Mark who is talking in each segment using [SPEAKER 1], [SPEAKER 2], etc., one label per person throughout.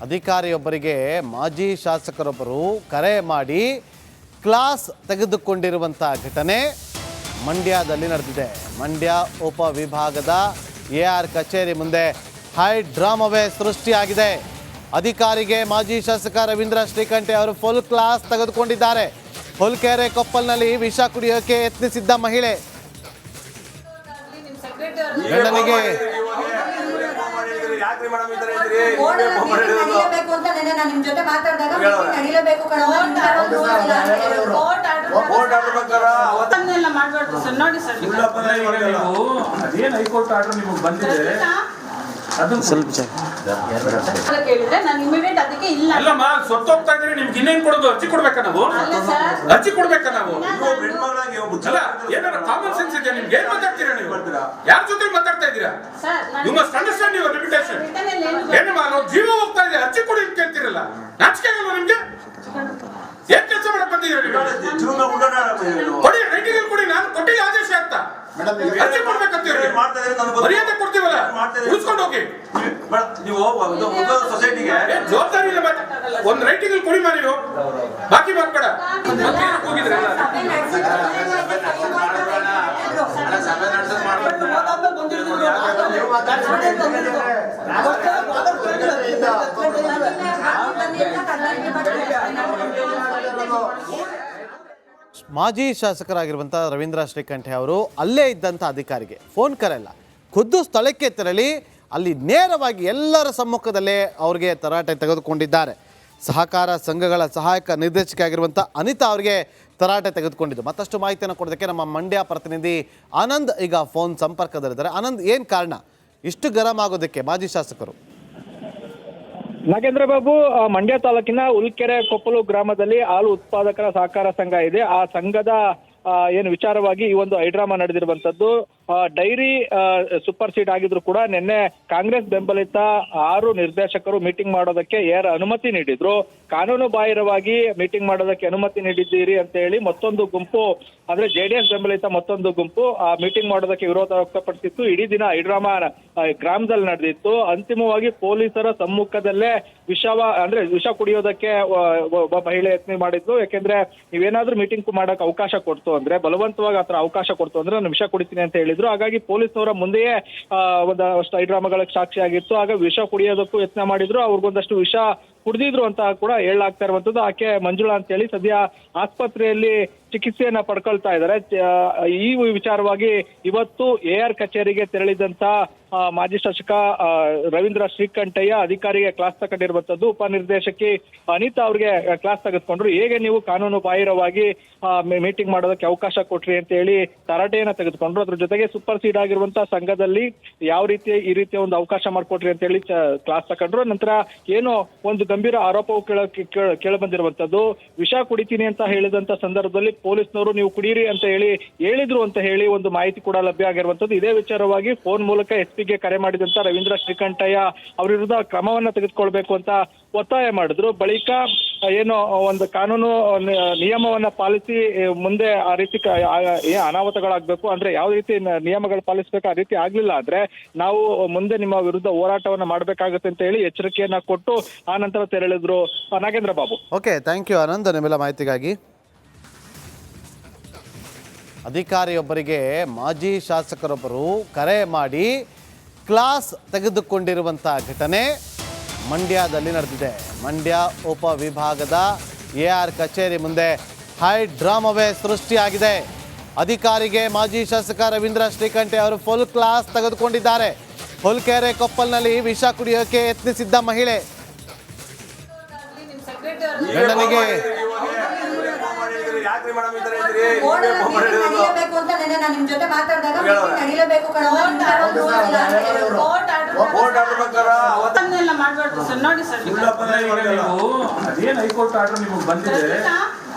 [SPEAKER 1] ಅಧಿಕಾರಿಯೊಬ್ಬರಿಗೆ ಮಾಜಿ ಶಾಸಕರೊಬ್ಬರು ಕರೆ ಮಾಡಿ ಕ್ಲಾಸ್ ತೆಗೆದುಕೊಂಡಿರುವಂಥ ಘಟನೆ ಮಂಡ್ಯದಲ್ಲಿ ನಡೆದಿದೆ. ಮಂಡ್ಯ ಉಪವಿಭಾಗದ AR ಕಚೇರಿ ಮುಂದೆ ಹೈ ಡ್ರಾಮವೇ ಸೃಷ್ಟಿಯಾಗಿದೆ. ಅಧಿಕಾರಿಗೆ ಮಾಜಿ ಶಾಸಕ ರವೀಂದ್ರ ಶ್ರೀಕಂಠೆ ಅವರು ಫುಲ್ ಕ್ಲಾಸ್ ತೆಗೆದುಕೊಂಡಿದ್ದಾರೆ. ಹುಲ್ಕೆರೆ ಕೊಪ್ಪಲ್ನಲ್ಲಿ ವಿಷ ಕುಡಿಯೋಕೆ ಯತ್ನಿಸಿದ್ದ ಮಹಿಳೆ ಗಂಡನಿಗೆ
[SPEAKER 2] ಹೈಕೋರ್ಟ್ ಆರ್ಡರ್ ನಿಮಗೆ ಬಂದಿದೆ
[SPEAKER 1] ಸ್ವಲ್ಪ
[SPEAKER 2] ಅಲ್ಲಮ್ಮ ಸೊತ್ತೋಗ್ತಾ ಇದ್ರೆ ನಿಮ್ಗೆ ಇನ್ನೇನ್ ಕೊಡೋದು? ಅರ್ಜಿ ಕೊಡ್ಬೇಕಾ ನಾವು? ಅರ್ಜಿ ಕೊಡ್ಬೇಕಾ ನಾವು? ಅಲ್ಲ ಏನಾರ ಕಾಮನ್ ಸೆನ್ಸ್ ಇದೆ ನಿಮ್ಗೆ? ಏನ್ ಮಾತಾಡ್ತೀರಾ ನೀವು? ಯಾರ ಜೊತೆ ಮಾತಾಡ್ತಾ ಇದ್ದೀರಾ? You must understand your limitation. ಏನಮ್ಮ ನಾವು ಜೀವ ಹೋಗ್ತಾ ಇದೆ, ಅರ್ಜಿ ಕೊಡಿ ಅಂತ ಕೇಳ್ತಿರಲ್ಲ, ನಾಚಿಕೆ ಆಗಲ್ವಾ ನಿಮ್ಗೆ? ಏನ್ ಕೆಲಸ ಮಾಡಕ್ ಬಂದಿದ್ದೀರಾ ನೀವು? ಕೊಡಿ, ರೈಟಿಂಗ್ ಕೊಡಿ. ನಾನು ಕೊಟ್ಟಿಲ್ಲ ಆದೇಶ ಆಗ್ತಾ ಅರ್ಜಿ ಕೊಡ್ಬೇಕಂತೀರಿ, ಮರ್ಯಾದೆ ಕೊಡ್ತೀವಲ್ಲ, ಉಳಿಸ್ಕೊಂಡು ಹೋಗಿ. ನೀವು ಸೊಸೈಟಿಗೆ ಜವಾಬ್ದಾರಿ ಇಲ್ಲ. ಒಂದು ರೈಟಿಂಗ್ ಕೊಡಿ ಮಾ, ನೀವು ಬಾಕಿ ಮಾಡ್ಬೇಡ. ಹೋಗಿದ್ರಲ್ಲ
[SPEAKER 1] ಮಾಜಿ ಶಾಸಕರಾಗಿರುವಂಥ ರವೀಂದ್ರ ಶ್ರೀಕಂಠೆ ಅವರು ಅಲ್ಲೇ ಇದ್ದಂಥ ಅಧಿಕಾರಿಗೆ ಫೋನ್ ಕರೆಯಲ್ಲ, ಖುದ್ದು ಸ್ಥಳಕ್ಕೆ ತೆರಳಿ ಅಲ್ಲಿ ನೇರವಾಗಿ ಎಲ್ಲರ ಸಮ್ಮುಖದಲ್ಲೇ ಅವರಿಗೆ ತರಾಟೆ ತೆಗೆದುಕೊಂಡಿದ್ದಾರೆ. ಸಹಕಾರ ಸಂಘಗಳ ಸಹಾಯಕ ನಿರ್ದೇಶಕ ಆಗಿರುವಂಥ ಅನಿತಾ ಅವರಿಗೆ ತರಾಟೆ ತೆಗೆದುಕೊಂಡಿದ್ದು. ಮತ್ತಷ್ಟು ಮಾಹಿತಿಯನ್ನು ಕೊಡೋದಕ್ಕೆ ನಮ್ಮ ಮಂಡ್ಯ ಪ್ರತಿನಿಧಿ ಆನಂದ್ ಈಗ ಫೋನ್ ಸಂಪರ್ಕದಲ್ಲಿದ್ದಾರೆ. ಆನಂದ್, ಏನು ಕಾರಣ ಇಷ್ಟು ಗರಂ ಆಗೋದಕ್ಕೆ ಮಾಜಿ ಶಾಸಕರು?
[SPEAKER 3] ನಾಗೇಂದ್ರ ಬಾಬು, ಮಂಡ್ಯ ತಾಲೂಕಿನ ಹುಲ್ಕೆರೆ ಕೊಪ್ಪಲು ಗ್ರಾಮದಲ್ಲಿ ಹಾಲು ಉತ್ಪಾದಕರ ಸಹಕಾರ ಸಂಘ ಇದೆ. ಆ ಸಂಘದ ಏನು ವಿಚಾರವಾಗಿ ಈ ಒಂದು ಹೈಡ್ರಾಮಾ ನಡೆದಿರುವಂತದ್ದು. ಡೈರಿ ಸೂಪರ್ ಸೀಡ್ ಆಗಿದ್ರು ಕೂಡ ನಿನ್ನೆ ಕಾಂಗ್ರೆಸ್ ಬೆಂಬಲಿತ 6 ನಿರ್ದೇಶಕರು ಮೀಟಿಂಗ್ ಮಾಡೋದಕ್ಕೆ ಅನುಮತಿ ನೀಡಿದ್ರು. ಕಾನೂನು ಬಾಹಿರವಾಗಿ ಮೀಟಿಂಗ್ ಮಾಡೋದಕ್ಕೆ ಅನುಮತಿ ನೀಡಿದ್ದೀರಿ ಅಂತ ಹೇಳಿ ಮತ್ತೊಂದು ಗುಂಪು, ಅಂದ್ರೆ JDS ಬೆಂಬಲಿತ ಮತ್ತೊಂದು ಗುಂಪು ಮೀಟಿಂಗ್ ಮಾಡೋದಕ್ಕೆ ವಿರೋಧ ವ್ಯಕ್ತಪಡಿಸಿತ್ತು. ಇಡೀ ದಿನ ಹೈಡ್ರಾಮಾ ಗ್ರಾಮದಲ್ಲಿ ನಡೆದಿತ್ತು. ಅಂತಿಮವಾಗಿ ಪೊಲೀಸರ ಸಮ್ಮುಖದಲ್ಲೇ ವಿಷ ಕುಡಿಯೋದಕ್ಕೆ ಒಬ್ಬ ಮಹಿಳೆ ಯತ್ನ ಮಾಡಿದ್ಲು. ಯಾಕೆಂದ್ರೆ ನೀವೇನಾದ್ರೂ ಮೀಟಿಂಗ್ ಮಾಡಕ್ ಅವಕಾಶ ಕೊಡ್ತು ಅಂದ್ರೆ, ಬಲವಂತವಾಗಿ ಆತರ ಅವಕಾಶ ಕೊಡ್ತು ಅಂದ್ರೆ ನಾನು ವಿಷ ಕುಡಿತೀನಿ ಅಂತ ಹೇಳಿದ್ರು. ಹಾಗಾಗಿ ಪೊಲೀಸವರ ಮುಂದೆಯೇ ಒಂದಷ್ಟು ಹೈಡ್ರಾಮಾಗಳಿಗೆ ಸಾಕ್ಷಿ ಆಗಿತ್ತು. ಆಗ ವಿಷ ಕುಡಿಯೋದಕ್ಕೂ ಯತ್ನ ಮಾಡಿದ್ರು. ಅವ್ರಿಗೊಂದಷ್ಟು ವಿಷ ಕುಡಿದಿದ್ರು ಅಂತ ಕೂಡ ಹೇಳಲಾಗ್ತಾ ಇರುವಂತದ್ದು. ಆಕೆ ಮಂಜುಳಾ ಅಂತ ಹೇಳಿ ಸದ್ಯ ಆಸ್ಪತ್ರೆಯಲ್ಲಿ ಚಿಕಿತ್ಸೆಯನ್ನ ಪಡ್ಕೊಳ್ತಾ ಇದ್ದಾರೆ. ಈ ವಿಚಾರವಾಗಿ ಇವತ್ತು AR ಕಚೇರಿಗೆ ತೆರಳಿದಂತ ಮಾಜಿ ಶಾಸಕ ರವೀಂದ್ರ ಶ್ರೀಕಂಠಯ್ಯ ಅಧಿಕಾರಿಗೆ ಕ್ಲಾಸ್ ತಗೊಂಡಿರುವಂತದ್ದು. ಉಪನಿರ್ದೇಶಕಿ ಅನಿತಾ ಅವ್ರಿಗೆ ಕ್ಲಾಸ್ ತೆಗೆದುಕೊಂಡ್ರು. ಹೇಗೆ ನೀವು ಕಾನೂನು ಬಾಹಿರವಾಗಿ ಮೀಟಿಂಗ್ ಮಾಡೋದಕ್ಕೆ ಅವಕಾಶ ಕೊಟ್ರಿ ಅಂತ ಹೇಳಿ ತರಾಟೆಯನ್ನ ತೆಗೆದುಕೊಂಡ್ರು. ಅದ್ರ ಜೊತೆಗೆ ಸೂಪರ್ ಸೀಡ್ ಆಗಿರುವಂತಹ ಸಂಘದಲ್ಲಿ ಯಾವ ರೀತಿ ಈ ರೀತಿಯ ಒಂದು ಅವಕಾಶ ಮಾಡ್ಕೊಟ್ರಿ ಅಂತ ಹೇಳಿ ಕ್ಲಾಸ್ ತಗೊಂಡ್ರು. ನಂತರ ಏನು ಒಂದು ಗಂಭೀರ ಆರೋಪವು ಕೇಳ ಬಂದಿರುವಂತದ್ದು. ವಿಷ ಕುಡಿತೀನಿ ಅಂತ ಹೇಳಿದಂತ ಸಂದರ್ಭದಲ್ಲಿ ಪೊಲೀಸ್ನವರು ನೀವು ಕುಡೀರಿ ಅಂತ ಹೇಳಿದ್ರು ಅಂತ ಹೇಳಿ ಒಂದು ಮಾಹಿತಿ ಕೂಡ ಲಭ್ಯ ಆಗಿರುವಂತದ್ದು. ಇದೇ ವಿಚಾರವಾಗಿ ಫೋನ್ ಮೂಲಕ SP ಗೆ ಕರೆ ಮಾಡಿದಂತ ರವೀಂದ್ರ ಶ್ರೀಕಂಠಯ್ಯ ಅವರ ವಿರುದ್ಧ ಕ್ರಮವನ್ನ ತೆಗೆದುಕೊಳ್ಬೇಕು ಅಂತ ಒತ್ತಾಯ ಮಾಡಿದ್ರು. ಬಳಿಕ ಏನು ಒಂದು ಕಾನೂನು ನಿಯಮವನ್ನ ಪಾಲಿಸಿ ಮುಂದೆ ಆ ರೀತಿ ಅನಾಹುತಗಳಾಗಬೇಕು ಅಂದ್ರೆ ಯಾವ ರೀತಿ ನಿಯಮಗಳು ಪಾಲಿಸಬೇಕು ಆ ರೀತಿ ಆಗ್ಲಿಲ್ಲ ಆದ್ರೆ ನಾವು ಮುಂದೆ ನಿಮ್ಮ ವಿರುದ್ಧ ಹೋರಾಟವನ್ನ ಮಾಡ್ಬೇಕಾಗುತ್ತೆ ಅಂತ ಹೇಳಿ ಎಚ್ಚರಿಕೆಯನ್ನ ಕೊಟ್ಟು ಆ ನಂತರ ತೆರಳಿದ್ರು. Nagendra Babu.
[SPEAKER 1] Okay, thank you Anand ನಿಮ್ಮೆಲ್ಲ ಮಾಹಿತಿಗಾಗಿ. ಅಧಿಕಾರಿಯೊಬ್ಬರಿಗೆ ಮಾಜಿ ಶಾಸಕರೊಬ್ಬರು ಕರೆ ಮಾಡಿ ಕ್ಲಾಸ್ ತೆಗೆದುಕೊಂಡಿರುವಂಥ ಘಟನೆ ಮಂಡ್ಯದಲ್ಲಿ ನಡೆದಿದೆ. ಮಂಡ್ಯ ಉಪವಿಭಾಗದ AR ಕಚೇರಿ ಮುಂದೆ ಹೈ ಡ್ರಾಮವೇ ಸೃಷ್ಟಿಯಾಗಿದೆ. ಅಧಿಕಾರಿಗೆ ಮಾಜಿ ಶಾಸಕ ರವೀಂದ್ರ ಶ್ರೀಕಂಠೆ ಅವರು ಫುಲ್ ಕ್ಲಾಸ್ ತೆಗೆದುಕೊಂಡಿದ್ದಾರೆ. ಹುಲ್ಕೆರೆ ಕೊಪ್ಪಲ್ನಲ್ಲಿ ವಿಷ ಕುಡಿಯೋಕೆ ಯತ್ನಿಸಿದ್ದ ಮಹಿಳೆ ಗಂಡನಿಗೆ
[SPEAKER 2] ಅದೇನ್ ಹೈಕೋರ್ಟ್ ಆರ್ಡರ್ ನಿಮಗೆ ಬಂದಿದೆ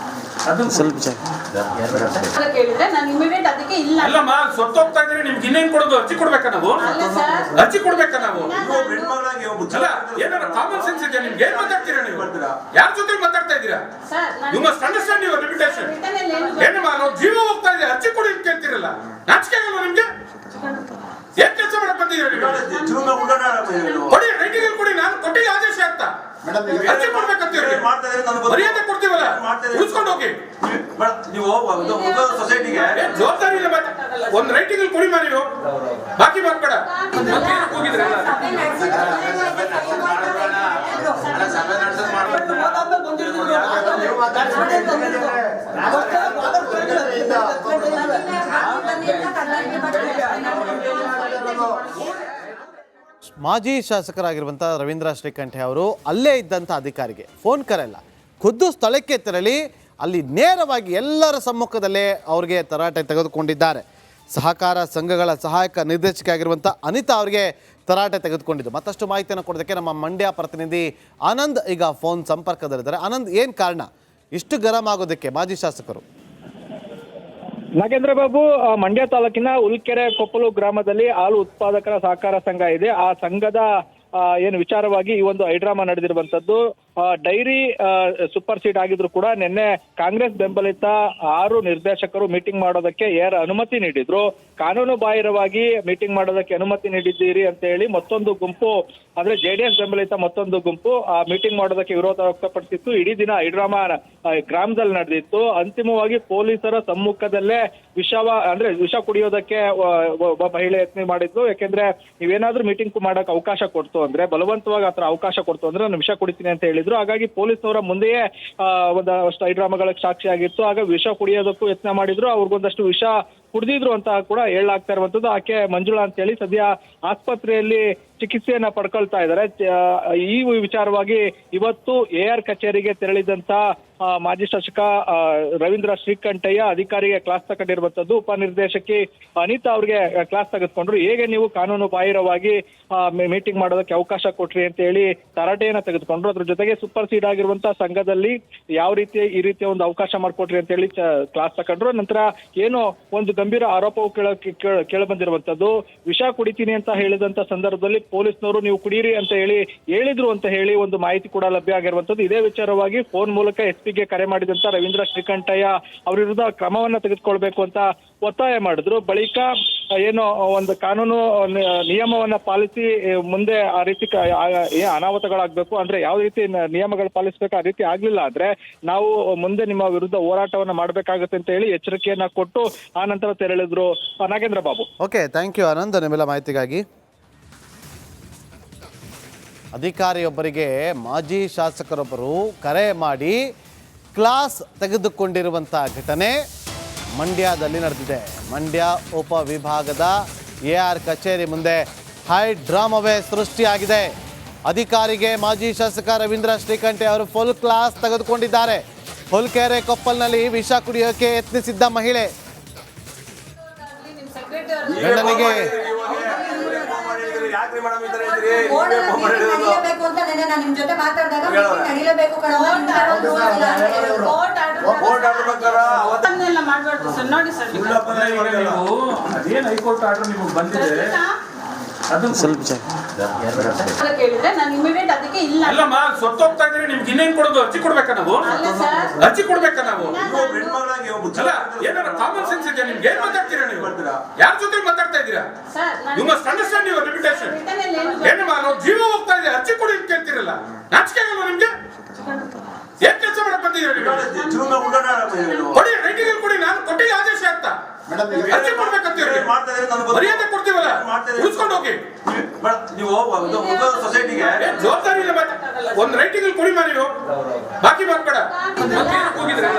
[SPEAKER 1] ಸ್ವಲ್ಪ
[SPEAKER 2] ಅಲ್ಲಮ್ಮ ಸೊತ್ತೋಗ್ತಾ ಇದ್ರೆ ನಿಮ್ಗೆ ಇನ್ನೇನ್ ಕೊಡೋದು? ಅರ್ಜಿ ಕೊಡ್ಬೇಕಾ ನಾವು? ಅರ್ಜಿ ಕೊಡ್ಬೇಕಾ ನಾವು? ಅಲ್ಲ ಏನಾರ ಕಾಮನ್ ಸೆನ್ಸ್ ಇದೆ ನಿಮ್ಗೆ? ಏನ್ ಮಾತಾಡ್ತೀರಾ ನೀವು? ಯಾರ ಜೊತೆ ಮಾತಾಡ್ತಾ ಇದ್ದೀರಾ? You must understand your limitation. ಏನಮ್ಮ ನಾವು ಜೀವ ಹೋಗ್ತಾ ಇದೆ, ಅರ್ಜಿ ಕೊಡಿ ಅಂತ ಕೇಳ್ತಿರಲ್ಲ, ನಾಚಿಕೆ ಆಗಲ್ವಾ ನಿಮ್ಗೆ? ಏನ್ ಕೆಲಸ ಮಾಡಕ್ ಬಂದಿದ್ದೀರಾ ನೀವು? ಕೊಡಿ, ರೈಟಿಂಗ್ ಕೊಡಿ. ನಾನು ಕೊಟ್ಟಿಲ್ಲ ಆದೇಶ ಆಗ್ತಾ ಅರ್ಜಿ ಕೊಡ್ಬೇಕಂತ ಮರ್ಯಾದೆ ಕೊಡ್ತೀವಲ್ಲ ಉಳಿಸ್ಕೊಂಡು ಹೋಗಿ
[SPEAKER 4] ನೀವು ಸೊಸೈಟಿಗೆ
[SPEAKER 2] ಜವಾಬ್ದಾರಿ ಇಲ್ಲ. ಒಂದ್ ರೈಟಿಂಗ್ ಕೊಡಿ ಮಾ ನೀವು, ಬಾಕಿ ಮಾಡ್ಬೇಡ. ಹೋಗಿದ್ರೆ
[SPEAKER 1] ಮಾಜಿ ಶಾಸಕರಾಗಿರುವಂಥ ರವೀಂದ್ರ ಶ್ರೀಕಂಠೆ ಅವರು ಅಲ್ಲೇ ಇದ್ದಂಥ ಅಧಿಕಾರಿಗೆ ಫೋನ್ ಕರೆಲ್ಲ, ಖುದ್ದು ಸ್ಥಳಕ್ಕೆ ತೆರಳಿ ಅಲ್ಲಿ ನೇರವಾಗಿ ಎಲ್ಲರ ಸಮ್ಮುಖದಲ್ಲೇ ಅವ್ರಿಗೆ ತರಾಟೆ ತೆಗೆದುಕೊಂಡಿದ್ದಾರೆ. ಸಹಕಾರ ಸಂಘಗಳ ಸಹಾಯಕ ನಿರ್ದೇಶಕಿ ಆಗಿರುವಂಥ ಅನಿತಾ ಅವರಿಗೆ ತರಾಟೆ ತೆಗೆದುಕೊಂಡಿದ್ದು. ಮತ್ತಷ್ಟು ಮಾಹಿತಿಯನ್ನು ಕೊಡೋದಕ್ಕೆ ನಮ್ಮ ಮಂಡ್ಯ ಪ್ರತಿನಿಧಿ ಆನಂದ್ ಈಗ ಫೋನ್ ಸಂಪರ್ಕದಲ್ಲಿದ್ದಾರೆ. ಆನಂದ್, ಏನು ಕಾರಣ ಇಷ್ಟು ಗರಂ ಆಗೋದಕ್ಕೆ ಮಾಜಿ ಶಾಸಕರು?
[SPEAKER 3] ನಾಗೇಂದ್ರ ಬಾಬು, ಮಂಡ್ಯ ತಾಲೂಕಿನ ಉಲ್ಕೆರೆ ಕೊಪ್ಪಲು ಗ್ರಾಮದಲ್ಲಿ ಹಾಲು ಉತ್ಪಾದಕರ ಸಹಕಾರ ಸಂಘ ಇದೆ. ಆ ಸಂಘದ ಏನು ವಿಚಾರವಾಗಿ ಈ ಒಂದು ಹೈಡ್ರಾಮಾ ನಡೆದಿರುವಂತದ್ದು. ಡೈರಿ ಸೂಪರ್ ಸೀಡ್ ಆಗಿದ್ರು ಕೂಡ ನಿನ್ನೆ ಕಾಂಗ್ರೆಸ್ ಬೆಂಬಲಿತ 6 ನಿರ್ದೇಶಕರು ಮೀಟಿಂಗ್ ಮಾಡೋದಕ್ಕೆ ಅನುಮತಿ ನೀಡಿದ್ರು. ಕಾನೂನು ಬಾಹಿರವಾಗಿ ಮೀಟಿಂಗ್ ಮಾಡೋದಕ್ಕೆ ಅನುಮತಿ ನೀಡಿದ್ದೀರಿ ಅಂತ ಹೇಳಿ ಮತ್ತೊಂದು ಗುಂಪು, ಅಂದ್ರೆ JDS ಬೆಂಬಲಿತ ಮತ್ತೊಂದು ಗುಂಪು ಮೀಟಿಂಗ್ ಮಾಡೋದಕ್ಕೆ ವಿರೋಧ ವ್ಯಕ್ತಪಡಿಸಿತ್ತು. ಇಡೀ ದಿನ ಹೈಡ್ರಾಮಾ ಗ್ರಾಮದಲ್ಲಿ ನಡೆದಿತ್ತು. ಅಂತಿಮವಾಗಿ ಪೊಲೀಸರ ಸಮ್ಮುಖದಲ್ಲೇ ವಿಷ ಕುಡಿಯೋದಕ್ಕೆ ಒಬ್ಬ ಮಹಿಳೆ ಯತ್ನ ಮಾಡಿದ್ಲು. ಯಾಕೆಂದ್ರೆ ನೀವೇನಾದ್ರೂ ಮೀಟಿಂಗ್ ಮಾಡಕ್ ಅವಕಾಶ ಕೊಡ್ತು ಅಂದ್ರೆ, ಬಲವಂತವಾಗಿ ಆತರ ಅವಕಾಶ ಕೊಡ್ತು ಅಂದ್ರೆ ನಾನು ವಿಷ ಕುಡಿತೀನಿ ಅಂತ ಹೇಳಿದ್ರು. ಹಾಗಾಗಿ ಪೊಲೀಸ್ನವರ ಮುಂದೆಯೇ ಒಂದಷ್ಟು ಹೈಡ್ರಾಮಾಗಳಿಗೆ ಸಾಕ್ಷಿಯಾಗಿತ್ತು. ಆಗ ವಿಷ ಕುಡಿಯೋದಕ್ಕೂ ಯತ್ನ ಮಾಡಿದ್ರು. ಅವ್ರಿಗೊಂದಷ್ಟು ವಿಷ ಕುಡಿದಿದ್ರು ಅಂತ ಕೂಡ ಹೇಳಲಾಗ್ತಾ ಇರುವಂತದ್ದು. ಆಕೆ ಮಂಜುಳಾ ಅಂತ ಹೇಳಿ ಸದ್ಯ ಆಸ್ಪತ್ರೆಯಲ್ಲಿ ಚಿಕಿತ್ಸೆಯನ್ನ ಪಡ್ಕೊಳ್ತಾ ಇದ್ದಾರೆ. ಈ ವಿಚಾರವಾಗಿ ಇವತ್ತು AR ಕಚೇರಿಗೆ ತೆರಳಿದಂತ ಮಾಜಿ ಶಾಸಕ ರವೀಂದ್ರ ಶ್ರೀಕಂಠಯ್ಯ ಅಧಿಕಾರಿಗೆ ಕ್ಲಾಸ್ ತಗೊಂಡಿರುವಂತದ್ದು. ಉಪನಿರ್ದೇಶಕಿ ಅನಿತಾ ಅವ್ರಿಗೆ ಕ್ಲಾಸ್ ತೆಗೆದುಕೊಂಡ್ರು. ಹೇಗೆ ನೀವು ಕಾನೂನು ಬಾಹಿರವಾಗಿ ಮೀಟಿಂಗ್ ಮಾಡೋದಕ್ಕೆ ಅವಕಾಶ ಕೊಟ್ರಿ ಅಂತ ಹೇಳಿ ತರಾಟೆಯನ್ನ ತೆಗೆದುಕೊಂಡ್ರು. ಅದ್ರ ಜೊತೆಗೆ ಸೂಪರ್ ಸೀಡ್ ಆಗಿರುವಂತಹ ಸಂಘದಲ್ಲಿ ಯಾವ ರೀತಿ ಈ ರೀತಿಯ ಒಂದು ಅವಕಾಶ ಮಾಡಿಕೊಟ್ರಿ ಅಂತ ಹೇಳಿ ಕ್ಲಾಸ್ ತಗೊಂಡ್ರು. ನಂತರ ಏನು ಒಂದು ಗಂಭೀರ ಆರೋಪವು ಕೇಳ ಬಂದಿರುವಂತದ್ದು. ವಿಷ ಕುಡಿತೀನಿ ಅಂತ ಹೇಳಿದಂತ ಸಂದರ್ಭದಲ್ಲಿ ಪೊಲೀಸ್ನವರು ನೀವು ಕುಡೀರಿ ಅಂತ ಹೇಳಿದ್ರು ಅಂತ ಹೇಳಿ ಒಂದು ಮಾಹಿತಿ ಕೂಡ ಲಭ್ಯ ಆಗಿರುವಂತದ್ದು. ಇದೇ ವಿಚಾರವಾಗಿ ಫೋನ್ ಮೂಲಕ SP ಗೆ ಕರೆ ಮಾಡಿದಂತ ರವೀಂದ್ರ ಶ್ರೀಕಂಠಯ್ಯ ಅವ್ರ ವಿರುದ್ಧ ಕ್ರಮವನ್ನ ತೆಗೆದುಕೊಳ್ಬೇಕು ಅಂತ ಒತ್ತಾಯ ಮಾಡಿದ್ರು. ಬಳಿಕ ಏನು ಒಂದು ಕಾನೂನು ನಿಯಮವನ್ನ ಪಾಲಿಸಿ ಮುಂದೆ ಆ ರೀತಿ ಅನಾಹುತಗಳಾಗಬೇಕು ಅಂದ್ರೆ ಯಾವ ರೀತಿ ನಿಯಮಗಳು ಪಾಲಿಸಬೇಕು ಆ ರೀತಿ ಆಗ್ಲಿಲ್ಲ ಅಂದ್ರೆ ನಾವು ಮುಂದೆ ನಿಮ್ಮ ವಿರುದ್ಧ ಹೋರಾಟವನ್ನ ಮಾಡ್ಬೇಕಾಗುತ್ತೆ ಅಂತ ಹೇಳಿ ಎಚ್ಚರಿಕೆಯನ್ನ ಕೊಟ್ಟು ಆ ನಂತರ ತೆರಳಿದ್ರು. Nagendra Babu.
[SPEAKER 1] Okay, thank you Anand ನಿಮ್ಮೆಲ್ಲ ಮಾಹಿತಿಗಾಗಿ. ಅಧಿಕಾರಿಯೊಬ್ಬರಿಗೆ ಮಾಜಿ ಶಾಸಕರೊಬ್ಬರು ಕರೆ ಮಾಡಿ ಕ್ಲಾಸ್ ತೆಗೆದುಕೊಂಡಿರುವಂಥ ಘಟನೆ ಮಂಡ್ಯದಲ್ಲಿ ನಡೆದಿದೆ. ಮಂಡ್ಯ ಉಪವಿಭಾಗದ AR ಕಚೇರಿ ಮುಂದೆ ಹೈ ಡ್ರಾಮವೇ ಸೃಷ್ಟಿಯಾಗಿದೆ. ಅಧಿಕಾರಿಗೆ ಮಾಜಿ ಶಾಸಕ ರವೀಂದ್ರ ಶ್ರೀಕಂಠೆ ಅವರು ಫುಲ್ ಕ್ಲಾಸ್ ತೆಗೆದುಕೊಂಡಿದ್ದಾರೆ. ಹುಲ್ಕೆರೆ ಕೊಪ್ಪಲ್ನಲ್ಲಿ ವಿಷ ಕುಡಿಯೋಕೆ ಯತ್ನಿಸಿದ್ದ ಮಹಿಳೆ ಗಂಡನಿಗೆ
[SPEAKER 2] ಅದೇನ್ ಹೈಕೋರ್ಟ್ ಆರ್ಡರ್ ನಿಮಗೆ ಬಂದಿದೆ ಅಲ್ಲಮ್ಮ, ಸೊತ್ತೋಗ್ತಾ ಇದ್ರೆ ನಿಮ್ಗೆ ಇನ್ನೇನ್ ಕೊಡೋದು? ಅರ್ಜಿ ಕೊಡ್ಬೇಕಾ ನಾವು? ಅರ್ಜಿ ಕೊಡ್ಬೇಕಾ ನಾವು? ಅಲ್ಲ, ಏನಾರ ಕಾಮನ್ ಸೆನ್ಸ್ ಇದೆಯಾ ನಿಮ್ಗೆ? ಏನ್ ಮಾತಾಡ್ತೀರಾ ನೀವು? ಯಾರ ಜೊತೆ ಮಾತಾಡ್ತಾ ಇದ್ದೀರಾ? You must understand your limitation. ಏನಮ್ಮ, ನಾವು ಜೀವ ಹೋಗ್ತಾ ಇದೆ, ಅರ್ಜಿ ಕೊಡಿ ಅಂತ ಕೇಳ್ತಿರಲ್ಲ. ನಾಚಿಕೆ ಆಗಲ್ವಾ ನಿಮ್ಗೆ? ಏನ್ ಕೆಲಸ ಮಾಡಕ್ ಬಂದಿದ್ದೀರಾ ನೀವು? ಕೊಡಿ, ರೈಟಿಂಗ್ ಕೊಡಿ. ನಾನು ಕೊಟ್ಟಿಲ್ಲ ಆದೇಶ ಆಗ್ತಾ ಅರ್ಜಿ ಕೊಡ್ಬೇಕಂತೀರಿ. ಮರ್ಯಾದೆ ಕೊಡ್ತೀವಲ್ಲ ಉಳಿಸ್ಕೊಂಡು ಹೋಗಿ.
[SPEAKER 4] ನೀವು ಸೊಸೈಟಿಗೆ
[SPEAKER 2] ಜವಾಬ್ದಾರಿ ಇಲ್ಲ. ಒಂದ್ ರೈಟಿಂಗ್ ಕೊಡಿ ಮಾ ನೀವು, ಬಾಕಿ ಮಾಡ್ಬೇಡ. ಹೋಗಿದ್ರೆ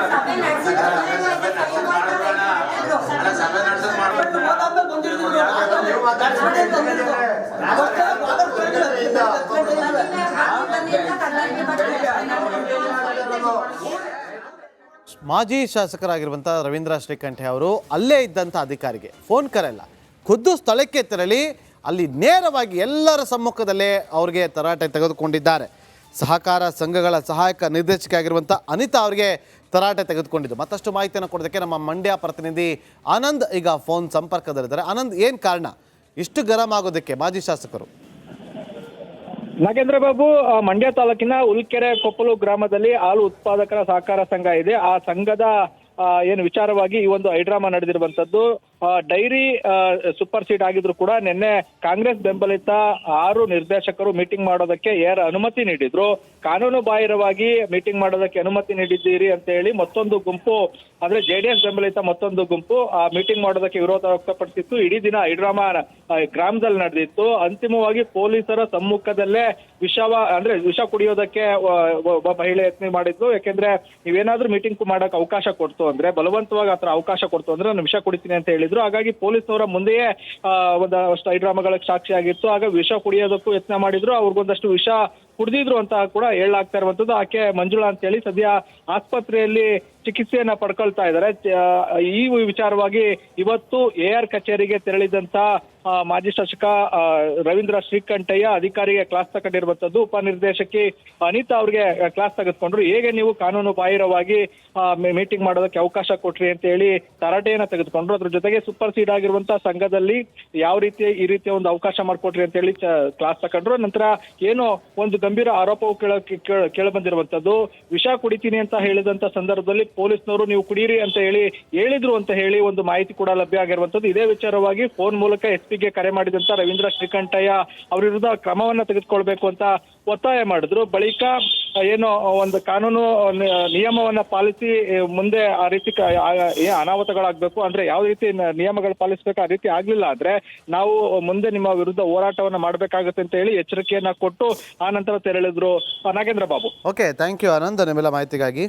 [SPEAKER 1] ಮಾಜಿ ಶಾಸಕರಾಗಿರುವಂಥ ರವೀಂದ್ರ ಶ್ರೀಕಂಠೆ ಅವರು ಅಲ್ಲೇ ಇದ್ದಂಥ ಅಧಿಕಾರಿಗೆ ಫೋನ್ ಕರೆಲ್ಲ, ಖುದ್ದು ಸ್ಥಳಕ್ಕೆ ತೆರಳಿ ಅಲ್ಲಿ ನೇರವಾಗಿ ಎಲ್ಲರ ಸಮ್ಮುಖದಲ್ಲೇ ಅವ್ರಿಗೆ ತರಾಟೆ ತೆಗೆದುಕೊಂಡಿದ್ದಾರೆ. ಸಹಕಾರ ಸಂಘಗಳ ಸಹಾಯಕ ನಿರ್ದೇಶಕಿ ಆಗಿರುವಂಥ ಅನಿತಾ ಅವರಿಗೆ ತರಾಟೆ ತೆಗೆದುಕೊಂಡಿದ್ದು. ಮತ್ತಷ್ಟು ಮಾಹಿತಿಯನ್ನು ಕೊಡೋದಕ್ಕೆ ನಮ್ಮ ಮಂಡ್ಯ ಪ್ರತಿನಿಧಿ ಆನಂದ್ ಈಗ ಫೋನ್ ಸಂಪರ್ಕದಲ್ಲಿದ್ದಾರೆ. ಆನಂದ್, ಏನು ಕಾರಣ ಇಷ್ಟು ಗರಂ ಆಗೋದಕ್ಕೆ ಮಾಜಿ ಶಾಸಕರು?
[SPEAKER 3] ನಾಗೇಂದ್ರ ಬಾಬು, ಮಂಡ್ಯ ತಾಲೂಕಿನ ಉಲ್ಕೆರೆ ಕೊಪ್ಪಲು ಗ್ರಾಮದಲ್ಲಿ ಹಾಲು ಉತ್ಪಾದಕರ ಸಹಕಾರ ಸಂಘ ಇದೆ. ಆ ಸಂಘದ ಏನು ವಿಚಾರವಾಗಿ ಈ ಒಂದು ಹೈಡ್ರಾಮಾ ನಡೆದಿರುವಂತದ್ದು. ಡೈರಿ ಸೂಪರ್ ಸೀಟ್ ಆಗಿದ್ರು ಕೂಡ ನಿನ್ನೆ ಕಾಂಗ್ರೆಸ್ ಬೆಂಬಲಿತ 6 ನಿರ್ದೇಶಕರು ಮೀಟಿಂಗ್ ಮಾಡೋದಕ್ಕೆ ಅನುಮತಿ ನೀಡಿದ್ರು. ಕಾನೂನು ಬಾಹಿರವಾಗಿ ಮೀಟಿಂಗ್ ಮಾಡೋದಕ್ಕೆ ಅನುಮತಿ ನೀಡಿದ್ದೀರಿ ಅಂತ ಹೇಳಿ ಮತ್ತೊಂದು ಗುಂಪು, ಅಂದ್ರೆ JDS ಬೆಂಬಲಿತ ಮತ್ತೊಂದು ಗುಂಪು ಮೀಟಿಂಗ್ ಮಾಡೋದಕ್ಕೆ ವಿರೋಧ ವ್ಯಕ್ತಪಡಿಸಿತ್ತು. ಇಡೀ ದಿನ ಹೈಡ್ರಾಮಾ ಗ್ರಾಮದಲ್ಲಿ ನಡೆದಿತ್ತು. ಅಂತಿಮವಾಗಿ ಪೊಲೀಸರ ಸಮ್ಮುಖದಲ್ಲೇ ವಿಷ ಕುಡಿಯೋದಕ್ಕೆ ಒಬ್ಬ ಮಹಿಳೆ ಯತ್ನ ಮಾಡಿದ್ದು. ಯಾಕೆಂದ್ರೆ ನೀವೇನಾದ್ರೂ ಮೀಟಿಂಗ್ ಮಾಡಕ್ ಅವಕಾಶ ಕೊಡ್ತು ಅಂದ್ರೆ, ಬಲವಂತವಾಗಿ ಆತರ ಅವಕಾಶ ಕೊಡ್ತು ಅಂದ್ರೆ ನಾನು ವಿಷ ಕುಡಿತೀನಿ ಅಂತ ಹೇಳಿದ್ರು. ಹಾಗಾಗಿ ಪೊಲೀಸ್ನವರ ಮುಂದೆಯೇ ಒಂದಷ್ಟು ಹೈಡ್ರಾಮಾಗಳಿಗೆ ಸಾಕ್ಷಿ ಆಗಿತ್ತು. ಆಗ ವಿಷ ಕುಡಿಯೋದಕ್ಕೂ ಯತ್ನ ಮಾಡಿದ್ರು. ಅವ್ರಿಗೊಂದಷ್ಟು ವಿಷ ಕುಡಿದಿದ್ರು ಅಂತ ಕೂಡ ಹೇಳಲಾಗ್ತಾ ಇರುವಂತದ್ದು. ಆಕೆ ಮಂಜುಳಾ ಅಂತ ಹೇಳಿ ಸದ್ಯ ಆಸ್ಪತ್ರೆಯಲ್ಲಿ ಚಿಕಿತ್ಸೆಯನ್ನ ಪಡ್ಕೊಳ್ತಾ ಇದ್ದಾರೆ. ಈ ವಿಚಾರವಾಗಿ ಇವತ್ತು AR ಕಚೇರಿಗೆ ತೆರಳಿದಂತ ಮಾಜಿ ಶಾಸಕ ರವೀಂದ್ರ ಶ್ರೀಕಂಠಯ್ಯ ಅಧಿಕಾರಿಗೆ ಕ್ಲಾಸ್ ತಗೊಂಡಿರುವಂತದ್ದು. ಉಪನಿರ್ದೇಶಕಿ ಅನಿತಾ ಅವ್ರಿಗೆ ಕ್ಲಾಸ್ ತೆಗೆದುಕೊಂಡ್ರು. ಹೇಗೆ ನೀವು ಕಾನೂನು ಬಾಹಿರವಾಗಿ ಮೀಟಿಂಗ್ ಮಾಡೋದಕ್ಕೆ ಅವಕಾಶ ಕೊಟ್ರಿ ಅಂತ ಹೇಳಿ ತರಾಟೆಯನ್ನ ತೆಗೆದುಕೊಂಡ್ರು. ಅದ್ರ ಜೊತೆಗೆ ಸೂಪರ್ ಸೀಡ್ ಆಗಿರುವಂತಹ ಸಂಘದಲ್ಲಿ ಯಾವ ರೀತಿ ಈ ರೀತಿಯ ಒಂದು ಅವಕಾಶ ಮಾಡ್ಕೊಟ್ರಿ ಅಂತ ಹೇಳಿ ಕ್ಲಾಸ್ ತಗೊಂಡ್ರು. ನಂತರ ಏನು ಒಂದು ಗಂಭೀರ ಆರೋಪವು ಕೇಳ ಬಂದಿರುವಂತದ್ದು. ವಿಷ ಕುಡಿತೀನಿ ಅಂತ ಹೇಳಿದಂತ ಸಂದರ್ಭದಲ್ಲಿ ಪೊಲೀಸ್ನವರು ನೀವು ಕುಡೀರಿ ಅಂತ ಹೇಳಿದ್ರು ಅಂತ ಹೇಳಿ ಒಂದು ಮಾಹಿತಿ ಕೂಡ ಲಭ್ಯ ಆಗಿರುವಂತದ್ದು. ಇದೇ ವಿಚಾರವಾಗಿ ಫೋನ್ ಮೂಲಕ SP ಗೆ ಕರೆ ಮಾಡಿದಂತ ರವೀಂದ್ರ ಶ್ರೀಕಂಠಯ್ಯ ಅವರ ವಿರುದ್ಧ ಕ್ರಮವನ್ನ ತೆಗೆದುಕೊಳ್ಬೇಕು ಅಂತ ಒತ್ತಾಯ ಮಾಡಿದ್ರು. ಬಳಿಕ ಏನು ಒಂದು ಕಾನೂನು ನಿಯಮವನ್ನ ಪಾಲಿಸಿ ಮುಂದೆ ಆ ರೀತಿ ಅನಾಹುತಗಳಾಗಬೇಕು ಅಂದ್ರೆ ಯಾವ ರೀತಿ ನಿಯಮಗಳು ಪಾಲಿಸಬೇಕು ಆ ರೀತಿ ಆಗ್ಲಿಲ್ಲ ಅಂದ್ರೆ ನಾವು ಮುಂದೆ ನಿಮ್ಮ ವಿರುದ್ಧ ಹೋರಾಟವನ್ನ ಮಾಡ್ಬೇಕಾಗುತ್ತೆ ಅಂತ ಹೇಳಿ ಎಚ್ಚರಿಕೆಯನ್ನ ಕೊಟ್ಟು ಆ ನಂತರ ತೆರಳಿದ್ರು. Nagendra Babu.
[SPEAKER 1] Okay, thank you Anand ನಿಮ್ಮೆಲ್ಲ ಮಾಹಿತಿಗಾಗಿ.